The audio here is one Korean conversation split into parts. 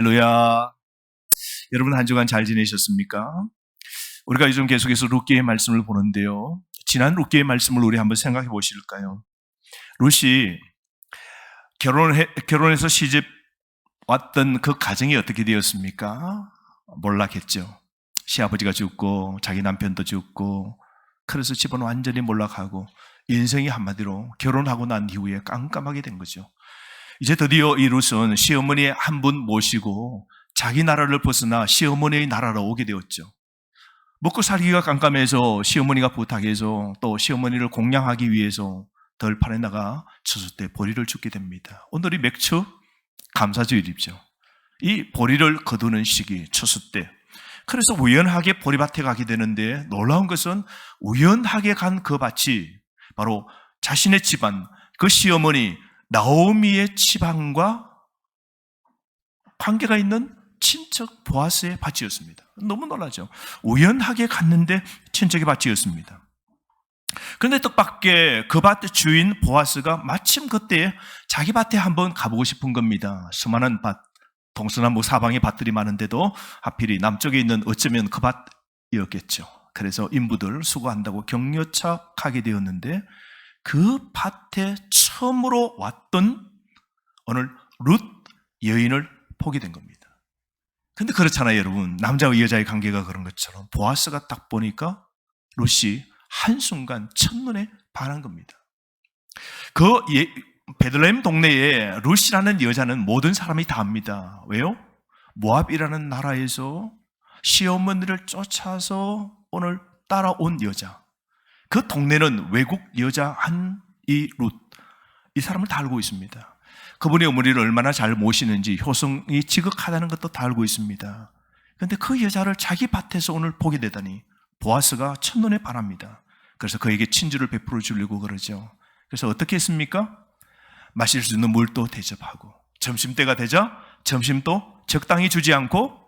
할렐루야. 여러분 한 주간 잘 지내셨습니까? 우리가 요즘 계속해서 룻기의 말씀을 보는데요. 지난 룻기의 말씀을 우리 한번 생각해 보실까요? 룻이 결혼해서 시집 왔던 그 가정이 어떻게 되었습니까? 몰락했죠. 시아버지가 죽고 자기 남편도 죽고 그래서 집은 완전히 몰락하고 인생이 한마디로 결혼하고 난 이후에 깜깜하게 된 거죠. 이제 드디어 이 룻은 시어머니 한 분 모시고 자기 나라를 벗어나 시어머니의 나라로 오게 되었죠. 먹고 살기가 깜깜해서 시어머니가 부탁해서 또 시어머니를 공양하기 위해서 들판에 나가 추수 때 보리를 줍게 됩니다. 오늘이 맥추 감사주일이죠. 이 보리를 거두는 시기, 추수 때. 그래서 우연하게 보리밭에 가게 되는데 놀라운 것은 우연하게 간 그 밭이 바로 자신의 집안, 그 시어머니 나오미의 지방과 관계가 있는 친척 보아스의 밭이었습니다. 너무 놀라죠. 우연하게 갔는데 친척의 밭이었습니다. 그런데 뜻밖의 그 밭의 주인 보아스가 마침 그때 자기 밭에 한번 가보고 싶은 겁니다. 수많은 밭, 동서남북 사방에 밭들이 많은데도 하필이 남쪽에 있는 어쩌면 그 밭이었겠죠. 그래서 인부들 수고한다고 격려차 가게 되었는데 그 밭에 처음으로 왔던 오늘 룻 여인을 보게 된 겁니다. 근데 그렇잖아요, 여러분. 남자와 여자의 관계가 그런 것처럼 보아스가 딱 보니까 룻이 한순간 첫눈에 반한 겁니다. 그 베들레헴 동네에 룻이라는 여자는 모든 사람이 다 압니다. 왜요? 모압이라는 나라에서 시어머니를 쫓아서 오늘 따라온 여자. 그 동네는 외국 여자 한 이 룻, 이 사람을 다 알고 있습니다. 그분이 어머니를 얼마나 잘 모시는지 효성이 지극하다는 것도 다 알고 있습니다. 그런데 그 여자를 자기 밭에서 오늘 보게 되다니 보아스가 첫눈에 반합니다. 그래서 그에게 친주를 베풀어 주려고 그러죠. 그래서 어떻게 했습니까? 마실 수 있는 물도 대접하고 점심때가 되자 점심도 적당히 주지 않고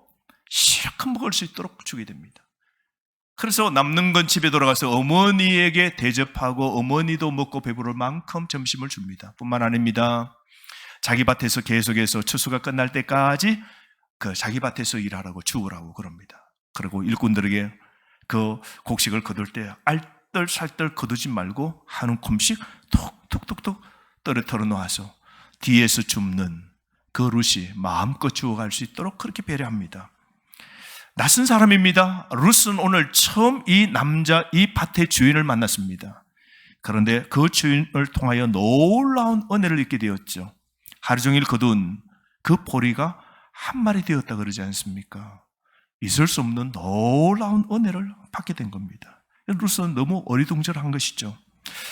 실컷 먹을 수 있도록 주게 됩니다. 그래서 남는 건 집에 돌아가서 어머니에게 대접하고 어머니도 먹고 배부를 만큼 점심을 줍니다. 뿐만 아닙니다. 자기 밭에서 계속해서 추수가 끝날 때까지 그 자기 밭에서 일하라고 주우라고 그럽니다. 그리고 일꾼들에게 그 곡식을 거둘 때 알뜰살뜰 거두지 말고 한 움큼씩 톡톡톡톡 떨어뜨려 놓아서 뒤에서 줍는 그 룻이 마음껏 주워갈 수 있도록 그렇게 배려합니다. 낯선 사람입니다. 룻은 오늘 처음 이 남자, 이 밭의 주인을 만났습니다. 그런데 그 주인을 통하여 놀라운 은혜를 입게 되었죠. 하루 종일 거둔 그 보리가 한 마리 되었다 그러지 않습니까? 있을 수 없는 놀라운 은혜를 받게 된 겁니다. 룻은 너무 어리둥절한 것이죠.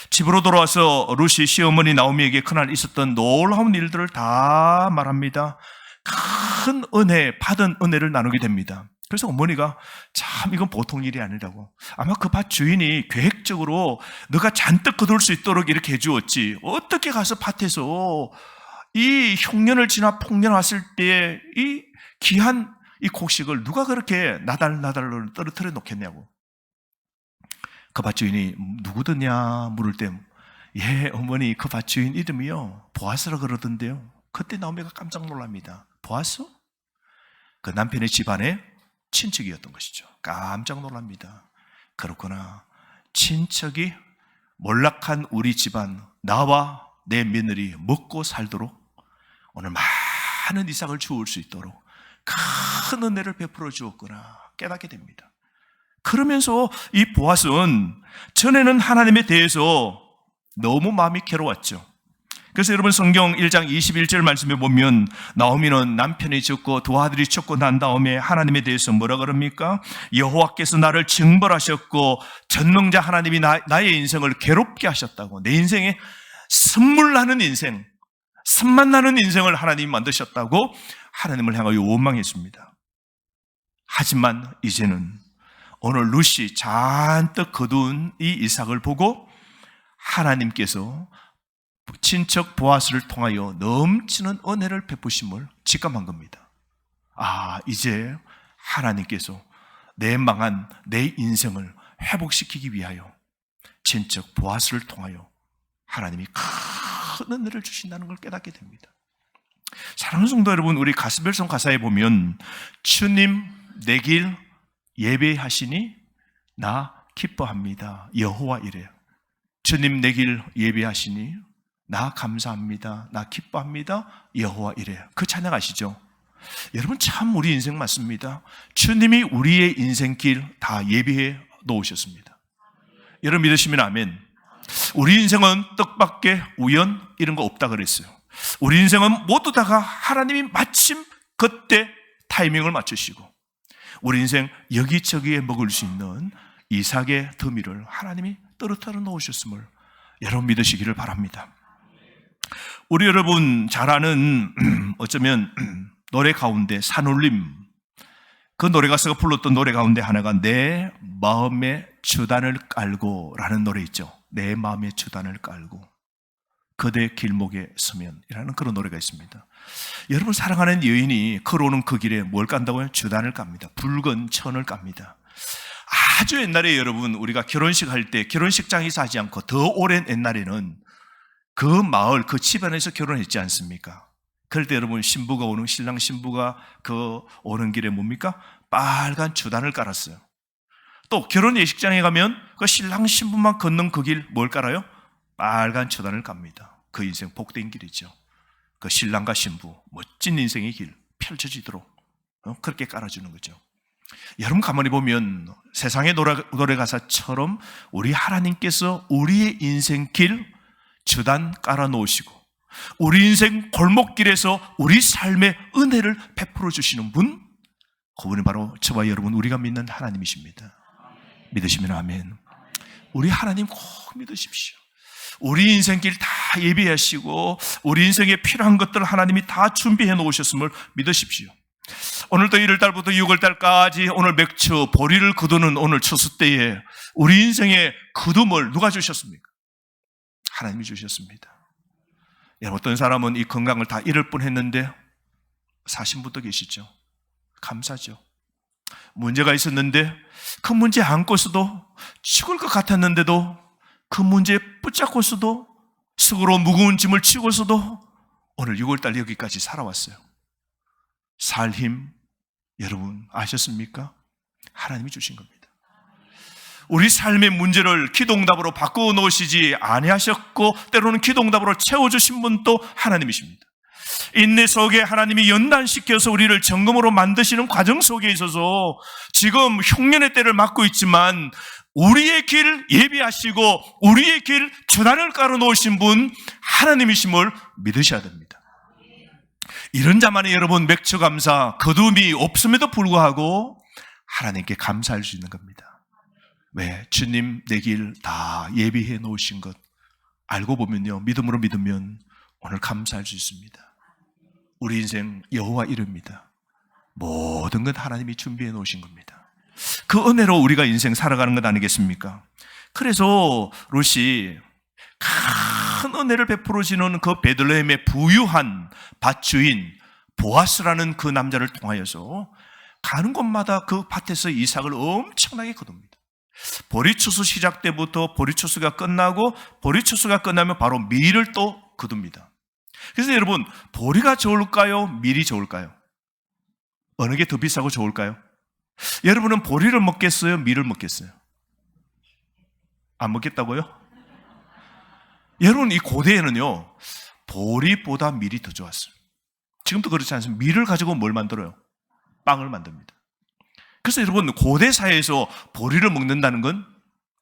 집으로 돌아와서 룻이 시어머니 나오미에게 그날 있었던 놀라운 일들을 다 말합니다. 큰 은혜, 받은 은혜를 나누게 됩니다. 그래서 어머니가 참 이건 보통 일이 아니라고. 아마 그 밭 주인이 계획적으로 너가 잔뜩 거둘 수 있도록 이렇게 해주었지. 어떻게 가서 밭에서 이 흉년을 지나 폭년 왔을 때 이 귀한 이 곡식을 누가 그렇게 나달나달로 떨어뜨려 놓겠냐고. 그 밭 주인이 누구더냐 물을 때 예, 어머니 그 밭 주인 이름이요 보아스라 그러던데요. 그때 나오미가 깜짝 놀랍니다. 보아스? 그 남편의 집안에 친척이었던 것이죠. 깜짝 놀랍니다. 그렇구나. 친척이 몰락한 우리 집안, 나와 내 며느리 먹고 살도록 오늘 많은 이삭을 주울 수 있도록 큰 은혜를 베풀어 주었구나 깨닫게 됩니다. 그러면서 이 보아스는 전에는 하나님에 대해서 너무 마음이 괴로웠죠. 그래서 여러분 성경 1장 21절 말씀에 보면 나오미는 남편이 죽고 두 아들이 죽고 난 다음에 하나님에 대해서 뭐라 그럽니까? 여호와께서 나를 징벌하셨고 전능자 하나님이 나의 인생을 괴롭게 하셨다고. 내 인생에 선물 나는 인생, 선만 나는 인생을 하나님이 만드셨다고 하나님을 향하여 원망했습니다. 하지만 이제는 오늘 룻이 잔뜩 거둔 이 이삭을 보고 하나님께서 친척 보아스를 통하여 넘치는 은혜를 베푸심을 직감한 겁니다. 아, 이제 하나님께서 내 망한 내 인생을 회복시키기 위하여 친척 보아스를 통하여 하나님이 큰 은혜를 주신다는 걸 깨닫게 됩니다. 사랑하는 성도 여러분, 우리 가스별성 가사에 보면 주님 내 길 예배하시니 나 기뻐합니다. 여호와 이래요. 주님 내 길 예배하시니 나 감사합니다. 나 기뻐합니다. 여호와 이래요. 그 찬양 아시죠? 여러분 참 우리 인생 맞습니다. 주님이 우리의 인생길 다 예비해 놓으셨습니다. 여러분 믿으시면 아멘. 우리 인생은 뜻밖의 우연 이런 거 없다 그랬어요. 우리 인생은 모두 다가 하나님이 마침 그때 타이밍을 맞추시고 우리 인생 여기저기에 먹을 수 있는 이삭의 더미를 하나님이 떨어뜨려 놓으셨음을 여러분 믿으시기를 바랍니다. 우리 여러분 잘 아는 어쩌면 노래 가운데 산울림, 그 노래 가수가 불렀던 노래 가운데 하나가 내 마음의 주단을 깔고 라는 노래 있죠. 내 마음의 주단을 깔고 그대 길목에 서면이라는 그런 노래가 있습니다. 여러분 사랑하는 여인이 걸어오는 그 길에 뭘 깐다고요? 주단을 깝니다. 붉은 천을 깝니다. 아주 옛날에 여러분 우리가 결혼식 할 때 결혼식장에서 하지 않고 더 오랜 옛날에는 그 마을 그 집안에서 결혼했지 않습니까? 그럴 때 여러분 신부가 오는 신랑 신부가 그 오는 길에 뭡니까? 빨간 주단을 깔았어요. 또 결혼 예식장에 가면 그 신랑 신부만 걷는 그 길 뭘 깔아요? 빨간 주단을 깝니다. 그 인생 복된 길이죠. 그 신랑과 신부 멋진 인생의 길 펼쳐지도록 그렇게 깔아주는 거죠. 여러분 가만히 보면 세상의 노래 가사처럼 우리 하나님께서 우리의 인생길 주단 깔아놓으시고 우리 인생 골목길에서 우리 삶의 은혜를 베풀어 주시는 분, 그분이 바로 저와 여러분 우리가 믿는 하나님이십니다. 믿으시면 아멘. 우리 하나님 꼭 믿으십시오. 우리 인생길 다 예비하시고 우리 인생에 필요한 것들 하나님이 다 준비해 놓으셨음을 믿으십시오. 오늘도 1월달부터 6월달까지 오늘 맥주 보리를 거두는 오늘 추수때에 우리 인생의 거둠을 누가 주셨습니까? 하나님이 주셨습니다. 어떤 사람은 이 건강을 다 잃을 뻔했는데 사신 분도 계시죠. 감사죠. 문제가 있었는데 그 문제 안고서도 죽을 것 같았는데도 그 문제에 붙잡고서도 스스로 무거운 짐을 치고서도 오늘 6월달 여기까지 살아왔어요. 살 힘 여러분 아셨습니까? 하나님이 주신 겁니다. 우리 삶의 문제를 기도응답으로 바꾸어 놓으시지 아니하셨고 때로는 기도응답으로 채워주신 분도 하나님이십니다. 인내 속에 하나님이 연단시켜서 우리를 정금으로 만드시는 과정 속에 있어서 지금 흉년의 때를 맞고 있지만 우리의 길 예비하시고 우리의 길 주단을 깔아놓으신 분 하나님이심을 믿으셔야 됩니다. 이런 자만이 여러분 맥주 감사, 거둠이 없음에도 불구하고 하나님께 감사할 수 있는 겁니다. 왜? 주님 내 길 다 예비해 놓으신 것 알고 보면요, 믿음으로 믿으면 오늘 감사할 수 있습니다. 우리 인생 여호와 이릅니다. 모든 것 하나님이 준비해 놓으신 겁니다. 그 은혜로 우리가 인생 살아가는 것 아니겠습니까? 그래서 롯이 큰 은혜를 베풀어 주는 그 베들레헴의 부유한 밭주인 보아스라는 그 남자를 통하여서 가는 곳마다 그 밭에서 이삭을 엄청나게 거둡니다. 보리추수 시작 때부터 보리추수가 끝나고 보리추수가 끝나면 바로 밀을 또 거둡니다. 그래서 여러분 보리가 좋을까요? 밀이 좋을까요? 어느 게 더 비싸고 좋을까요? 여러분은 보리를 먹겠어요? 밀을 먹겠어요? 안 먹겠다고요? 여러분 이 고대에는요 보리보다 밀이 더 좋았어요. 지금도 그렇지 않습니까? 밀을 가지고 뭘 만들어요? 빵을 만듭니다. 그래서 여러분 고대 사회에서 보리를 먹는다는 건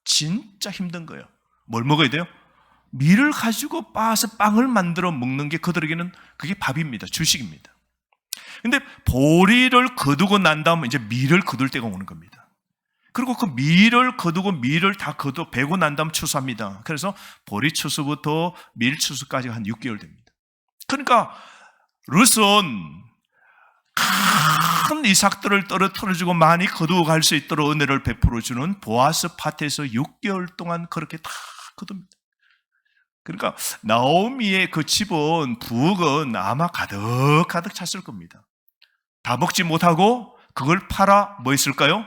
진짜 힘든 거예요. 뭘 먹어야 돼요? 밀을 가지고 빻아서 빵을 만들어 먹는 게 그들에게는 그게 밥입니다. 주식입니다. 근데 보리를 거두고 난 다음 이제 밀을 거둘 때가 오는 겁니다. 그리고 그 밀을 거두고 밀을 다 거두 베고 난 다음 추수합니다. 그래서 보리 추수부터 밀 추수까지 한 6개월 됩니다. 그러니까 룻은 큰 이삭들을 떨어뜨려주고 많이 거두어 갈 수 있도록 은혜를 베풀어주는 보아스 밭에서 6개월 동안 그렇게 다 거둡니다. 그러니까 나오미의 그 집은 부엌은 아마 가득 찼을 겁니다. 다 먹지 못하고 그걸 팔아 뭐 했을까요?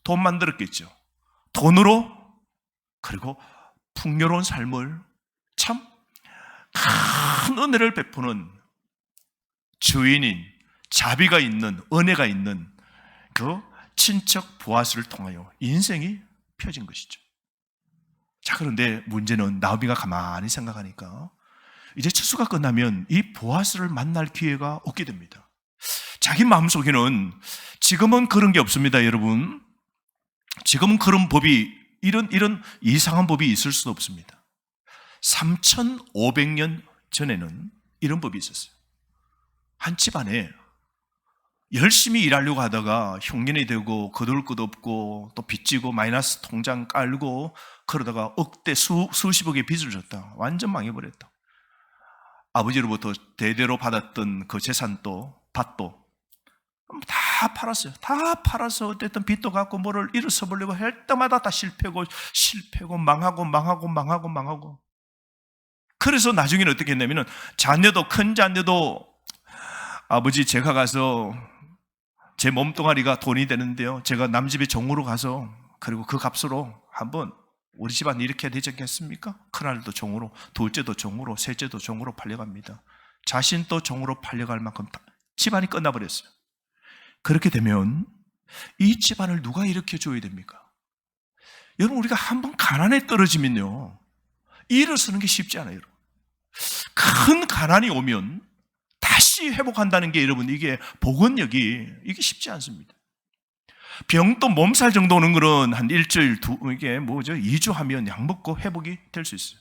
돈 만들었겠죠. 돈으로 그리고 풍요로운 삶을 참 큰 은혜를 베푸는 주인인, 자비가 있는, 은혜가 있는 그 친척 보아스를 통하여 인생이 펴진 것이죠. 자, 그런데 문제는 나오미가 가만히 생각하니까 이제 추수가 끝나면 이 보아스를 만날 기회가 없게 됩니다. 자기 마음속에는 지금은 그런 게 없습니다, 여러분. 지금은 그런 법이, 이런 이상한 법이 있을 수도 없습니다. 3,500년 전에는 이런 법이 있었어요. 한 집안에 열심히 일하려고 하다가 흉년이 되고 거둘 것 없고 또 빚지고 마이너스 통장 깔고 그러다가 억대 수십억의 빚을 졌다. 완전 망해버렸다. 아버지로부터 대대로 받았던 그 재산도 밭도 다 팔았어요. 다 팔아서 어쨌든 빚도 갚고 뭐를 일어서 보려고 할 때마다 다 실패고 망하고 그래서 나중에는 어떻게 했냐면은 큰 자녀도 아버지 제가 가서 제 몸뚱아리가 돈이 되는데요, 제가 남집에 종으로 가서 그리고 그 값으로 한번 우리 집안 이렇게 해야 되지 않겠습니까? 큰아들도 종으로, 둘째도 종으로, 셋째도 종으로 팔려갑니다. 자신도 종으로 팔려갈 만큼 집안이 끝나버렸어요. 그렇게 되면 이 집안을 누가 일으켜줘야 됩니까? 여러분, 우리가 한번 가난에 떨어지면요, 일어서는 게 쉽지 않아요. 큰 가난이 오면 다시 회복한다는 게, 여러분, 이게 복원력이 이게 쉽지 않습니다. 병도 몸살 정도 오는 거는 한 일주일, 이게 2주 하면 약 먹고 회복이 될 수 있어요.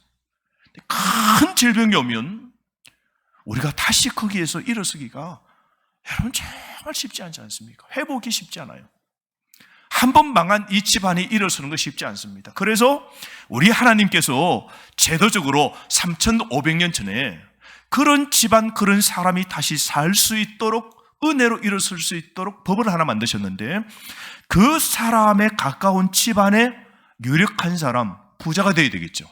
큰 질병이 오면 우리가 다시 거기에서 일어서기가, 여러분, 정말 쉽지 않지 않습니까? 회복이 쉽지 않아요. 한 번 망한 이 집안이 일어서는 거 쉽지 않습니다. 그래서 우리 하나님께서 제도적으로 3,500년 전에 그런 집안, 그런 사람이 다시 살 수 있도록, 은혜로 일어설 수 있도록 법을 하나 만드셨는데, 그 사람에 가까운 집안에 유력한 사람, 부자가 되어야 되겠죠.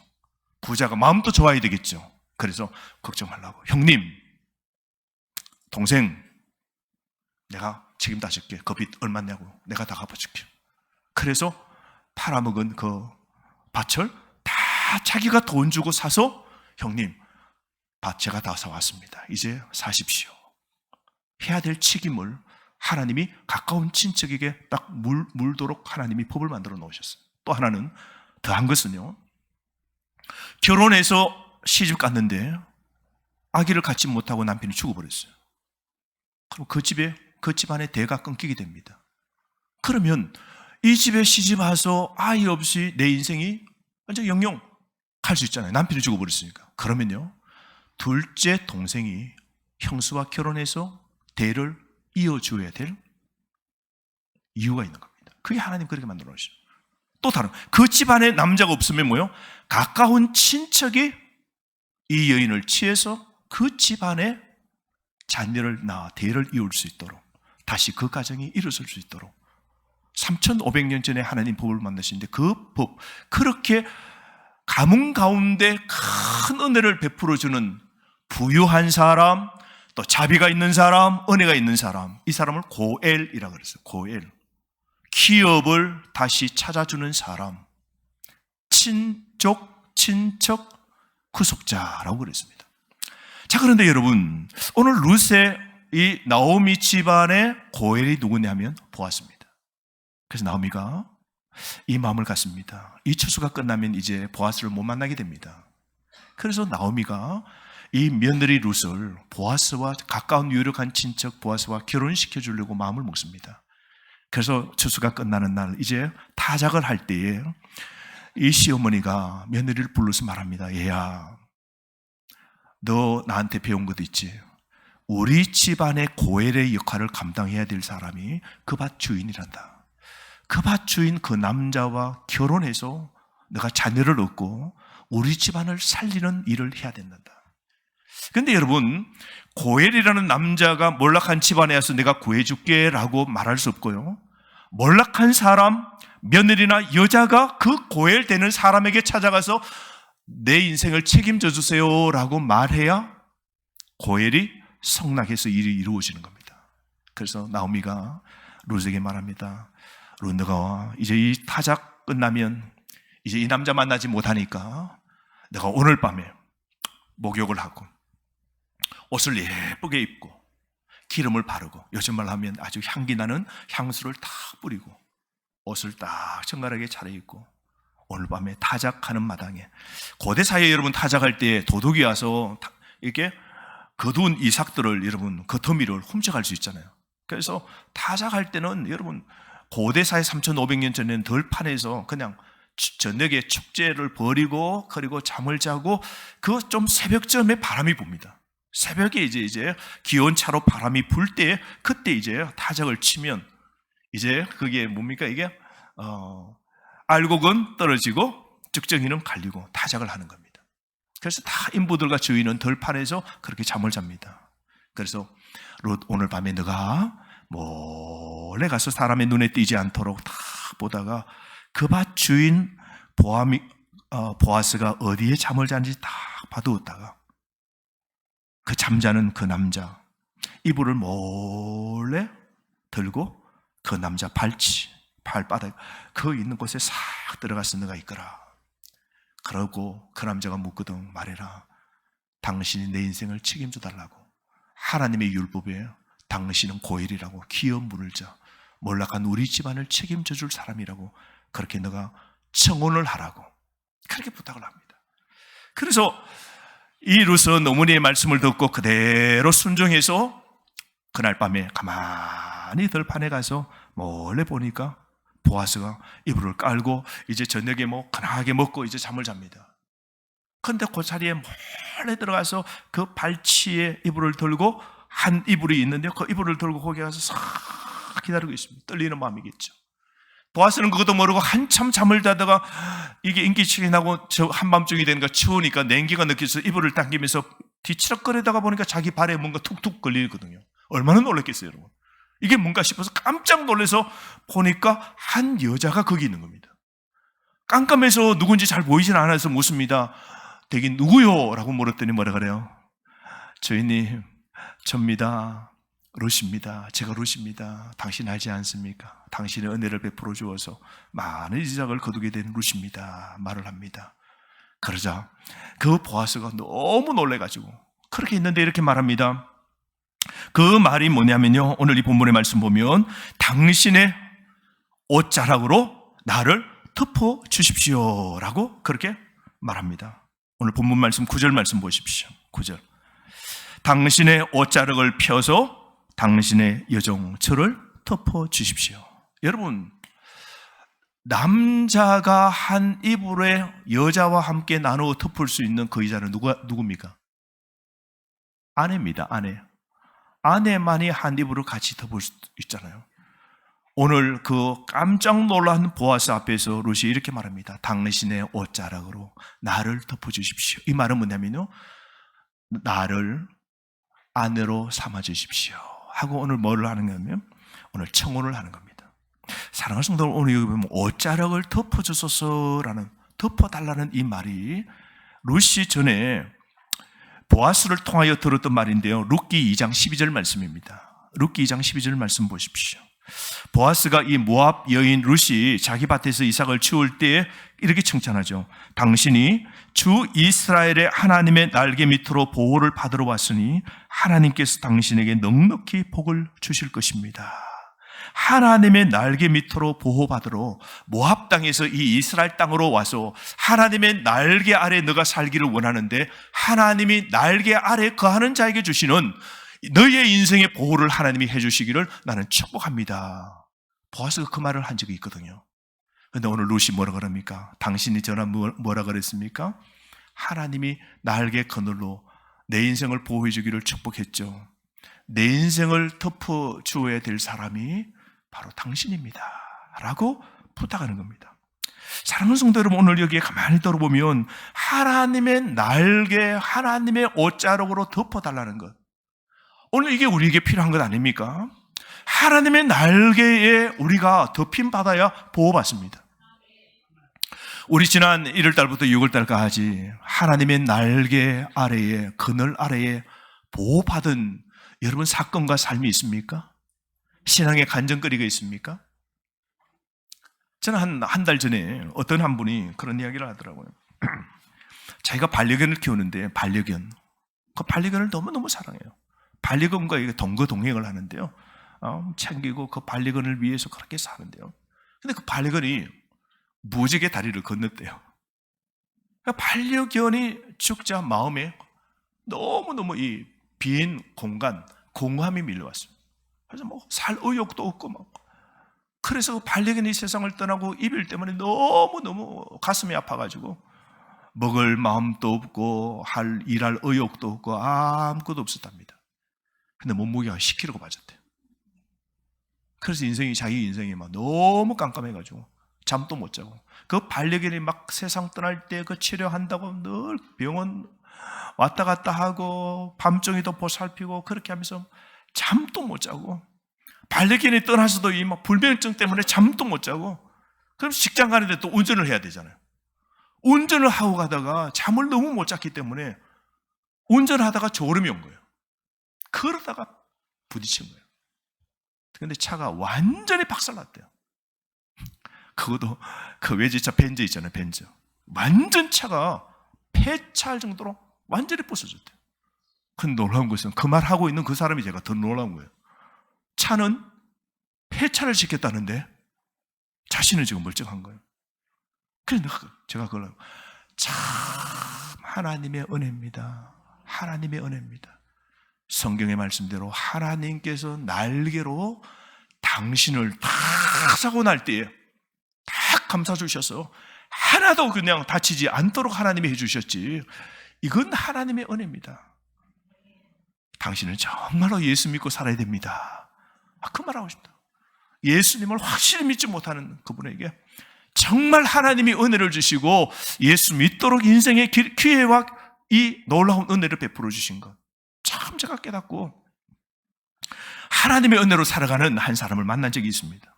부자가 마음도 좋아야 되겠죠. 그래서 걱정 말라고, 형님, 동생, 내가 책임다 줄게. 그 빚 얼마냐고 내가 다 갚아줄게. 그래서 팔아먹은 그 밭을 다 자기가 돈 주고 사서, 형님, 밭 제가 다 사왔습니다. 이제 사십시오. 해야 될 책임을 하나님이 가까운 친척에게 딱 물도록 하나님이 법을 만들어 놓으셨어요. 또 하나는 더한 것은요, 결혼해서 시집 갔는데 아기를 갖지 못하고 남편이 죽어버렸어요. 그럼 그 집안의 대가 끊기게 됩니다. 그러면 이 집에 시집 와서 아이 없이 내 인생이 완전 영영 갈 수 있잖아요. 남편이 죽어버렸으니까. 그러면요, 둘째 동생이 형수와 결혼해서 대를 이어줘야 될 이유가 있는 겁니다. 그게 하나님 그렇게 만들어 놓으시죠. 또 다른, 그 집안에 남자가 없으면 뭐요? 가까운 친척이 이 여인을 취해서 그 집안에 자녀를 낳아 대를 이을 수 있도록, 다시 그 가정이 일어설 수 있도록 3,500년 전에 하나님 법을 만드시는데, 그 법, 그렇게 가문 가운데 큰 은혜를 베풀어주는 부유한 사람, 또 자비가 있는 사람, 은혜가 있는 사람, 이 사람을 고엘이라고 그랬어요. 고엘. 기업을 다시 찾아주는 사람, 친척, 구속자라고 그랬습니다. 자, 그런데 여러분, 오늘 룻의 이 나오미 집안의 고엘이 누구냐면 보았습니다. 그래서 나오미가 이 마음을 갖습니다. 이 추수가 끝나면 이제 보아스를 못 만나게 됩니다. 그래서 나오미가 이 며느리 룻을 보아스와 가까운 유력한 친척 보아스와 결혼시켜 주려고 마음을 먹습니다. 그래서 추수가 끝나는 날 이제 타작을 할 때에 이 시어머니가 며느리를 불러서 말합니다. 얘야, 너 나한테 배운 것도 있지. 우리 집안의 고엘의 역할을 감당해야 될 사람이 그 밭 주인이란다. 그 밭 주인 그 남자와 결혼해서 내가 자녀를 얻고 우리 집안을 살리는 일을 해야 된단다. 그런데 여러분, 고엘이라는 남자가 몰락한 집안에 와서 내가 구해줄게 라고 말할 수 없고요, 몰락한 사람, 며느리나 여자가 그 고엘 되는 사람에게 찾아가서 내 인생을 책임져 주세요 라고 말해야 고엘이 성락해서 일이 이루어지는 겁니다. 그래서 나오미가 룻에게 말합니다. 룻, 너가 이제 이 타작 끝나면 이제 이 남자 만나지 못하니까 내가 오늘 밤에 목욕을 하고 옷을 예쁘게 입고 기름을 바르고, 요즘 말로 하면 아주 향기 나는 향수를 딱 뿌리고, 옷을 딱 정갈하게 차려입고, 오늘 밤에 타작하는 마당에, 고대 사이에 여러분 타작할 때 도둑이 와서 이렇게 거두은 이삭들을 여러분 그 더미를 훔쳐갈 수 있잖아요. 그래서 타작할 때는 여러분 고대 사이 3,500년 전에는 들판에서 그냥 저녁에 축제를 벌이고 그리고 잠을 자고, 그 좀 새벽쯤에 바람이 붑니다. 새벽에 이제 기온차로 바람이 불 때, 그때 이제 타작을 치면 이제 그게 뭡니까? 이게 알곡은 떨어지고 쭉정이는 갈리고 타작을 하는 겁니다. 그래서 다 인부들과 주인은 들판에서 그렇게 잠을 잡니다. 그래서 롯, 오늘 밤에 너가 몰래 가서 사람의 눈에 띄지 않도록 다 보다가 그 밭 주인 보아스가 어디에 잠을 자는지 다 봐두었다가 그 잠자는 그 남자 이불을 몰래 들고 그 남자 발바닥 그 있는 곳에 싹 들어가서 너가 있거라. 그러고 그 남자가 묻거든. 말해라. 당신이 내 인생을 책임져 달라고. 하나님의 율법에 당신은 고일이라고 기업 물을 자 몰락한 우리 집안을 책임져 줄 사람이라고 그렇게 너가 청혼을 하라고 그렇게 부탁을 합니다. 그래서 이 룻은 어머니의 말씀을 듣고 그대로 순종해서 그날 밤에 가만히 들판에 가서 몰래 보니까 보아스가 이불을 깔고 이제 저녁에 간하게 먹고 이제 잠을 잡니다. 그런데 그 자리에 몰래 들어가서 그 발치에 이불을 들고, 한 이불이 있는데 그 이불을 들고 거기 가서 싹 기다리고 있습니다. 떨리는 마음이겠죠. 보아스는 그것도 모르고 한참 잠을 자다가 이게 인기척이 나고 저 한밤중이 되니까 추우니까 냉기가 느껴져서 이불을 당기면서 뒤치락거리다가 보니까 자기 발에 뭔가 툭툭 걸리거든요. 얼마나 놀랐겠어요, 여러분. 이게 뭔가 싶어서 깜짝 놀라서 보니까 한 여자가 거기 있는 겁니다. 깜깜해서 누군지 잘 보이진 않아서 묻습니다. 되게 누구요? 라고 물었더니 뭐라 그래요? 주인님, 접니다. 룻입니다. 제가 룻입니다. 당신 알지 않습니까? 당신의 은혜를 베풀어 주어서 많은 이삭을 거두게 된 룻입니다. 말을 합니다. 그러자 그 보아스가 너무 놀래가지고 그렇게 있는데 이렇게 말합니다. 그 말이 뭐냐면요, 오늘 이 본문의 말씀 보면 당신의 옷자락으로 나를 덮어 주십시오 라고 그렇게 말합니다. 오늘 본문 말씀 9절 말씀 보십시오. 9절. 당신의 옷자락을 펴서 당신의 여종 저를 덮어 주십시오. 여러분, 남자가 한 이불에 여자와 함께 나누어 덮을 수 있는 그 여자는 누굽니까? 아내입니다. 아내만이 한 이불을 같이 덮을 수 있잖아요. 오늘 그 깜짝 놀란 보아스 앞에서 룻이 이렇게 말합니다. 당신의 옷자락으로 나를 덮어주십시오. 이 말은 뭐냐면요, 나를 아내로 삼아주십시오 하고 오늘 뭐를 하는 거냐면 오늘 청혼을 하는 겁니다. 사랑하는 성도 여러분, 오늘 여기 보면 옷자락을 덮어주소서라는, 덮어달라는 이 말이 룻이 전에 보아스를 통하여 들었던 말인데요, 룻기 2장 12절 말씀입니다. 룻기 2장 12절 말씀 보십시오. 보아스가 이 모압 여인 룻이 자기 밭에서 이삭을 치울 때에 이렇게 칭찬하죠. 당신이 주 이스라엘의 하나님의 날개 밑으로 보호를 받으러 왔으니 하나님께서 당신에게 넉넉히 복을 주실 것입니다. 하나님의 날개 밑으로 보호받으러 모압 땅에서 이 이스라엘 땅으로 와서 하나님의 날개 아래 너가 살기를 원하는데, 하나님이 날개 아래 거하는 자에게 주시는 너의 인생의 보호를 하나님이 해주시기를 나는 축복합니다. 보아스가 그 말을 한 적이 있거든요. 그런데 오늘 룻이 뭐라 그럽니까? 당신이 저나 뭐라 그랬습니까? 하나님이 날개 그늘로 내 인생을 보호해 주기를 축복했죠. 내 인생을 덮어주어야 될 사람이 바로 당신입니다 라고 부탁하는 겁니다. 사랑하는 성도 여러분, 오늘 여기에 가만히 들어보면 하나님의 날개, 하나님의 옷자락으로 덮어달라는 것, 오늘 이게 우리에게 필요한 것 아닙니까? 하나님의 날개에 우리가 덮임 받아야 보호받습니다. 우리 지난 1월달부터 6월달까지 하나님의 날개 아래에, 그늘 아래에 보호받은 여러분 사건과 삶이 있습니까? 신앙의 간증거리가 있습니까? 저는 한 달 전에 어떤 한 분이 그런 이야기를 하더라고요. 자기가 반려견을 키우는데 그 반려견을 너무너무 사랑해요. 반려견과 동거동행을 하는데요. 챙기고 그 반려견을 위해서 그렇게 사는데요. 근데 그 반려견이 무지개 다리를 건넜대요. 반려견이 죽자 마음에 너무너무 이 빈 공간, 공허함이 밀려왔습니다. 그래서 뭐 살 의욕도 없고 그래서 그 반려견이 세상을 떠나고 이별 때문에 너무너무 가슴이 아파가지고 먹을 마음도 없고 일할 의욕도 없고 아무것도 없었답니다. 근데 몸무게가 10kg가 빠졌대요. 그래서 자기 인생이 막 너무 깜깜해가지고 잠도 못 자고, 그 반려견이 막 세상 떠날 때 그 치료한다고 늘 병원 왔다 갔다 하고 밤중에도 보살피고 그렇게 하면서 잠도 못 자고, 반려견이 떠나서도 이 막 불면증 때문에 잠도 못 자고, 그럼 직장 가는데 또 운전을 해야 되잖아요. 운전을 하고 가다가 잠을 너무 못 잤기 때문에 운전하다가 졸음이 온 거예요. 그러다가 부딪힌 거예요. 근데 차가 완전히 박살났대요. 그것도 그 외제차 벤츠 있잖아요, 벤츠. 완전 차가 폐차할 정도로 완전히 부서졌대요. 근데 놀라운 것은 그 말 하고 있는 그 사람이 제가 더 놀라운 거예요. 차는 폐차를 시켰다는데 자신은 지금 멀쩡한 거예요. 그래서 제가 그걸 참 하나님의 은혜입니다. 하나님의 은혜입니다. 성경의 말씀대로 하나님께서 날개로 당신을 딱 사고 날 때에 딱 감싸주셔서 하나도 그냥 다치지 않도록 하나님이 해주셨지, 이건 하나님의 은혜입니다. 당신은 정말로 예수 믿고 살아야 됩니다. 그 말하고 싶다. 예수님을 확실히 믿지 못하는 그분에게 정말 하나님이 은혜를 주시고 예수 믿도록 인생의 기회와 이 놀라운 은혜를 베풀어 주신 것, 참 제가 깨닫고 하나님의 은혜로 살아가는 한 사람을 만난 적이 있습니다.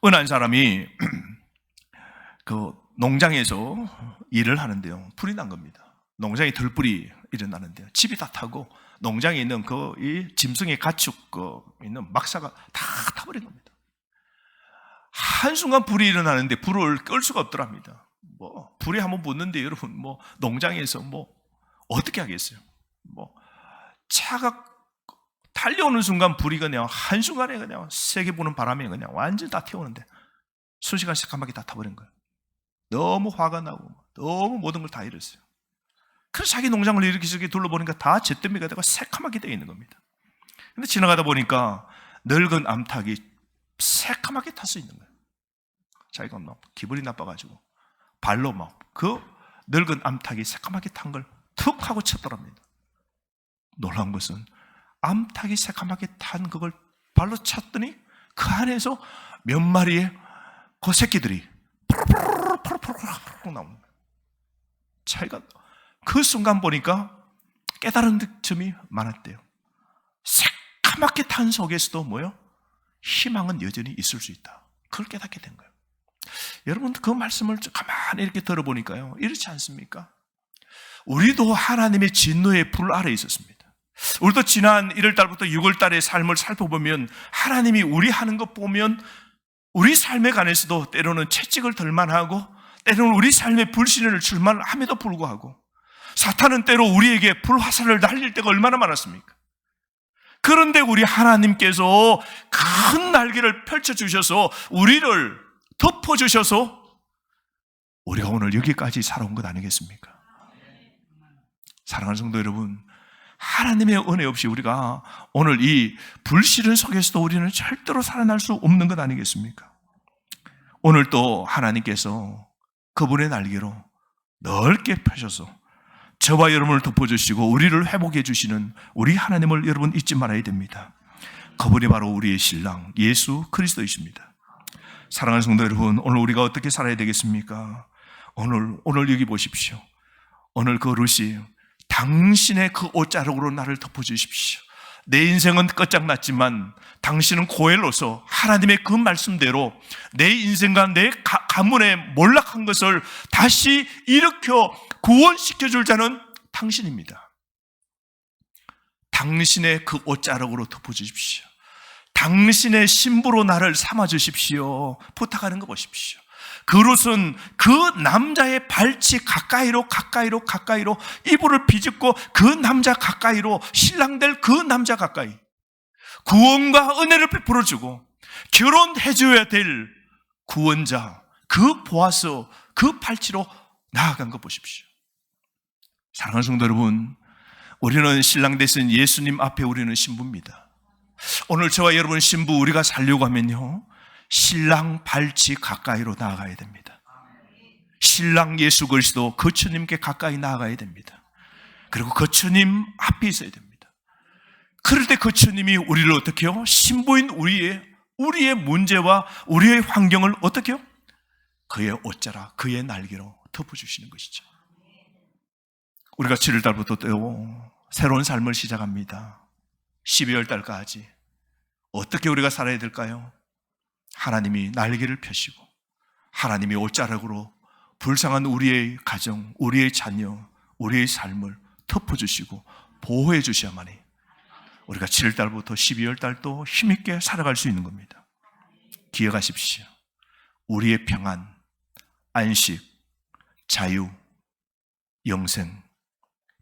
어느 한 사람이 그 농장에서 일을 하는데요, 불이 난 겁니다. 농장에 들불이 일어나는데요, 집이 다 타고 농장에 있는 이 짐승의 가축 있는 막사가 다 타버린 겁니다. 한순간 불이 일어나는데 불을 끌 수가 없더랍니다. 불이 한번 붙는데 여러분 농장에서 어떻게 하겠어요? 차가 달려오는 순간 불이 그냥 한순간에 그냥 세게 부는 바람에 그냥 완전히 다 태우는데 순식간에 새까맣게 다 타버린 거예요. 너무 화가 나고 너무 모든 걸 다 잃었어요. 그래서 자기 농장을 이렇게 둘러보니까 다 잿더미가 되고 새까맣게 되어 있는 겁니다. 근데 지나가다 보니까 늙은 암탉이 새까맣게 탔어 있는 거예요. 자기가 기분이 나빠가지고 발로 그 늙은 암탉이 새까맣게 탄 걸 툭 하고 쳤더랍니다. 놀라운 것은 암탉이 새까맣게 탄 그걸 발로 쳤더니 그 안에서 몇 마리의 그 새끼들이 푸르푸르 나오는 거예요. 자기가 그 순간 보니까 깨달은 점이 많았대요. 새까맣게 탄 속에서도 희망은 여전히 있을 수 있다. 그걸 깨닫게 된 거예요. 여러분, 그 말씀을 가만히 이렇게 들어보니까요, 이렇지 않습니까? 우리도 하나님의 진노의 불 아래 있었습니다. 우리도 지난 1월달부터 6월달의 삶을 살펴보면 하나님이 우리 하는 것 보면 우리 삶에 관해서도 때로는 채찍을 들만 하고 때로는 우리 삶에 불신을 줄만 함에도 불구하고 사탄은 때로 우리에게 불화살을 날릴 때가 얼마나 많았습니까? 그런데 우리 하나님께서 큰 날개를 펼쳐주셔서 우리를 덮어주셔서 우리가 오늘 여기까지 살아온 것 아니겠습니까? 사랑하는 성도 여러분, 하나님의 은혜 없이 우리가 오늘 이 불시른 속에서도 우리는 절대로 살아날 수 없는 것 아니겠습니까? 오늘 또 하나님께서 그분의 날개로 넓게 펴셔서 저와 여러분을 덮어주시고 우리를 회복해 주시는 우리 하나님을 여러분 잊지 말아야 됩니다. 그분이 바로 우리의 신랑 예수 그리스도이십니다. 사랑하는 성도 여러분, 오늘 우리가 어떻게 살아야 되겠습니까? 오늘 여기 보십시오. 오늘 그 룻이 당신의 그 옷자락으로 나를 덮어주십시오. 내 인생은 끝장났지만 당신은 고엘로서 하나님의 그 말씀대로 내 인생과 내 가문의 몰락한 것을 다시 일으켜 구원시켜줄 자는 당신입니다. 당신의 그 옷자락으로 덮어주십시오. 당신의 신부로 나를 삼아주십시오. 부탁하는 거 보십시오. 그릇은 그 남자의 발치 가까이로 이불을 비집고 그 남자 가까이로, 신랑될 그 남자 가까이 구원과 은혜를 베풀어주고 결혼해줘야 될 구원자, 그 보아스, 그 발치로 나아간 거 보십시오. 사랑하는 성도 여러분, 우리는 신랑 되신 예수님 앞에 우리는 신부입니다. 오늘 저와 여러분 신부 우리가 살려고 하면요, 신랑 발치 가까이로 나아가야 됩니다. 신랑 예수 그리스도 그 주님께 가까이 나아가야 됩니다. 그리고 그 주님 앞에 있어야 됩니다. 그럴 때 그 주님이 우리를 어떻게 해요? 신부인 우리의 문제와 우리의 환경을 어떻게 해요? 그의 옷자락, 그의 날개로 덮어주시는 것이죠. 우리가 7월달부터 또 새로운 삶을 시작합니다. 12월달까지 어떻게 우리가 살아야 될까요? 하나님이 날개를 펴시고 하나님이 옷자락으로 불쌍한 우리의 가정, 우리의 자녀, 우리의 삶을 덮어주시고 보호해 주셔야만이 우리가 7월달부터 12월달도 힘있게 살아갈 수 있는 겁니다. 기억하십시오. 우리의 평안, 안식, 자유, 영생,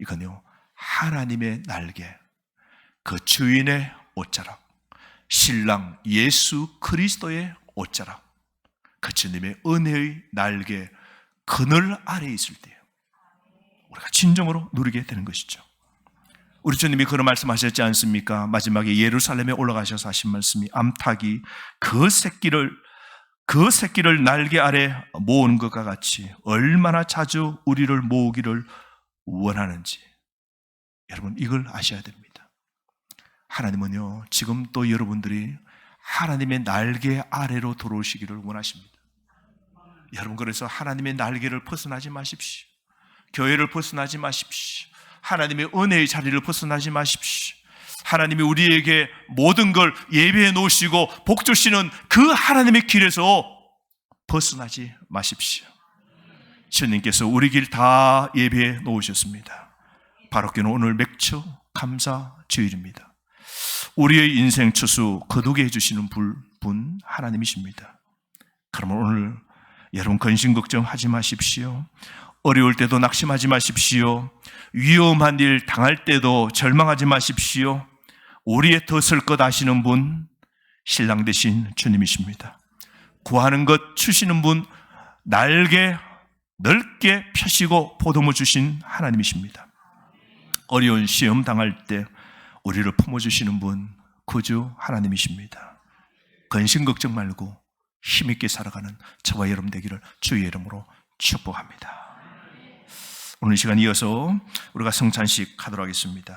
이건요, 하나님의 날개, 그 주인의 옷자락, 신랑 예수 그리스도의 옷자락, 그 주님의 은혜의 날개 그늘 아래에 있을 때요, 우리가 진정으로 누리게 되는 것이죠. 우리 주님이 그런 말씀하셨지 않습니까? 마지막에 예루살렘에 올라가셔서 하신 말씀이, 암탉이 그 새끼를 날개 아래 모으는 것과 같이 얼마나 자주 우리를 모으기를 원하는지, 여러분 이걸 아셔야 됩니다. 하나님은요, 지금 또 여러분들이 하나님의 날개 아래로 들어오시기를 원하십니다. 여러분, 그래서 하나님의 날개를 벗어나지 마십시오. 교회를 벗어나지 마십시오. 하나님의 은혜의 자리를 벗어나지 마십시오. 하나님이 우리에게 모든 걸 예배해 놓으시고 복 주시는 그 하나님의 길에서 벗어나지 마십시오. 주님께서 우리 길 다 예배해 놓으셨습니다. 바로교는 오늘 맥주 감사 주일입니다. 우리의 인생 추수 거두게 해주시는 분 하나님이십니다. 그러면 오늘 여러분 근심 걱정하지 마십시오. 어려울 때도 낙심하지 마십시오. 위험한 일 당할 때도 절망하지 마십시오. 우리의 덫을 것 아시는 분, 신랑 되신 주님이십니다. 구하는 것 주시는 분, 날개 넓게 펴시고 보듬어 주신 하나님이십니다. 어려운 시험 당할 때 우리를 품어주시는 분, 구주 하나님이십니다. 근심 걱정 말고 힘있게 살아가는 저와 여러분 되기를 주의 이름으로 축복합니다. 오늘 시간 이어서 우리가 성찬식 하도록 하겠습니다.